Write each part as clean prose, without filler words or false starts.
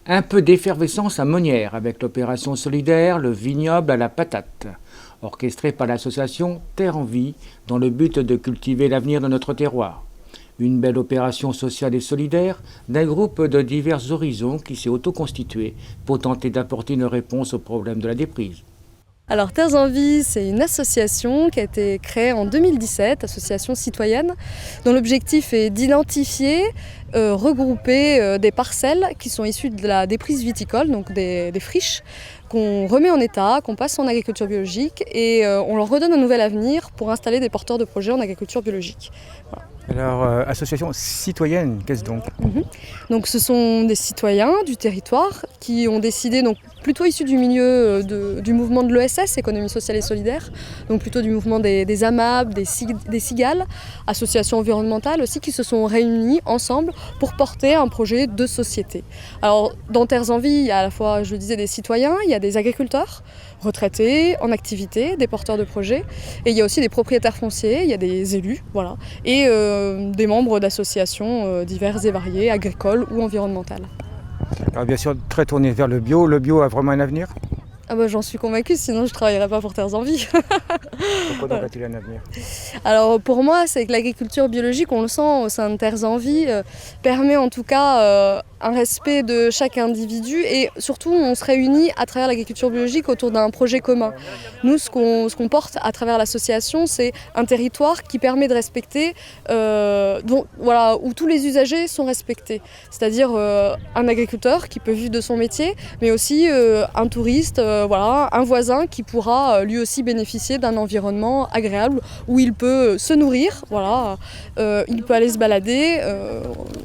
Un peu d'effervescence à Monnières avec l'opération solidaire Le Vignoble à la patate, orchestrée par l'association Terre en Vie dans le but de cultiver l'avenir de notre terroir. Une belle opération sociale et solidaire d'un groupe de divers horizons qui s'est autoconstitué pour tenter d'apporter une réponse aux problèmes de la déprise. Alors Terres en Vie, c'est une association qui a été créée en 2017, association citoyenne, dont l'objectif est d'identifier, regrouper des parcelles qui sont issues de la déprise viticole, donc des friches, qu'on remet en état, qu'on passe en agriculture biologique et on leur redonne un nouvel avenir pour installer des porteurs de projets en agriculture biologique. Voilà. Alors, association citoyenne, qu'est-ce donc? Donc ce sont des citoyens du territoire qui ont décidé, donc plutôt issus du milieu du mouvement de l'ESS, Économie sociale et solidaire, donc plutôt du mouvement des AMAP, des CIGAL, associations environnementales aussi, qui se sont réunis ensemble pour porter un projet de société. Alors dans Terres en Vie, il y a à la fois, je le disais, des citoyens, il y a des agriculteurs, retraités, en activité, des porteurs de projets, et il y a aussi des propriétaires fonciers, il y a des élus, voilà, et des membres d'associations diverses et variées, agricoles ou environnementales. Alors bien sûr, très tourné vers le bio. Le bio a vraiment un avenir? Ah bah, j'en suis convaincue, sinon je ne travaillerais pas pour Terres en Vie. Pourquoi donc a-t-il un avenir? Alors pour moi, c'est que l'agriculture biologique, on le sent au sein de Terres en Vie, permet en tout cas un respect de chaque individu et surtout on se réunit à travers l'agriculture biologique autour d'un projet commun. Nous, ce qu'on porte à travers l'association, c'est un territoire qui permet de respecter, où tous les usagers sont respectés. C'est-à-dire un agriculteur qui peut vivre de son métier, mais aussi un touriste, un voisin qui pourra lui aussi bénéficier d'un environnement agréable où il peut se nourrir, il peut aller se balader.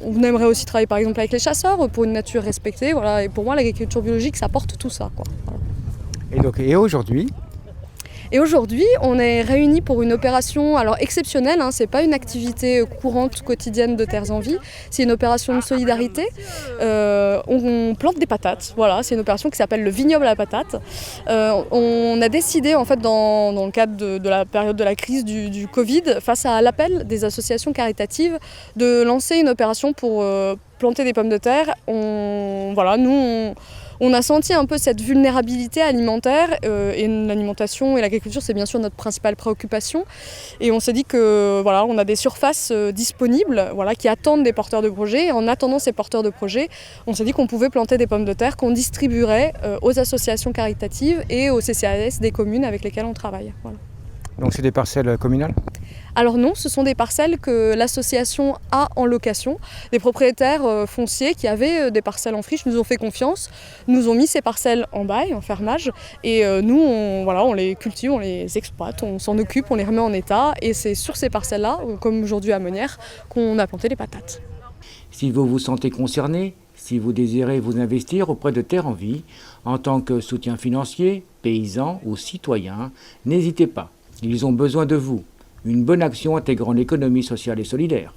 On aimerait aussi travailler par exemple avec les chasseurs pour une nature respectée. Voilà. Et pour moi, l'agriculture biologique, ça porte tout ça, quoi. Voilà. Et aujourd'hui? Et aujourd'hui, on est réunis pour une opération exceptionnelle, c'est pas une activité courante quotidienne de Terres en Vie, c'est une opération de solidarité. On plante des patates, voilà, c'est une opération qui s'appelle le Vignoble à la patate. On a décidé en fait dans le cadre de la période de la crise du Covid, face à l'appel des associations caritatives, de lancer une opération pour planter des pommes de terre. On a senti un peu cette vulnérabilité alimentaire et l'alimentation et l'agriculture, c'est bien sûr notre principale préoccupation. Et on s'est dit que on a des surfaces disponibles qui attendent des porteurs de projets. Et en attendant ces porteurs de projets, on s'est dit qu'on pouvait planter des pommes de terre qu'on distribuerait aux associations caritatives et aux CCAS des communes avec lesquelles on travaille. Voilà. Donc c'est des parcelles communales? Alors non, ce sont des parcelles que l'association a en location. Des propriétaires fonciers qui avaient des parcelles en friche nous ont fait confiance, nous ont mis ces parcelles en bail, en fermage, et nous, on les cultive, on les exploite, on s'en occupe, on les remet en état, et c'est sur ces parcelles-là, comme aujourd'hui à Monnières, qu'on a planté les patates. Si vous vous sentez concerné, si vous désirez vous investir auprès de Terres en Vie, en tant que soutien financier, paysan ou citoyen, n'hésitez pas. Ils ont besoin de vous. Une bonne action intégrant l'économie sociale et solidaire.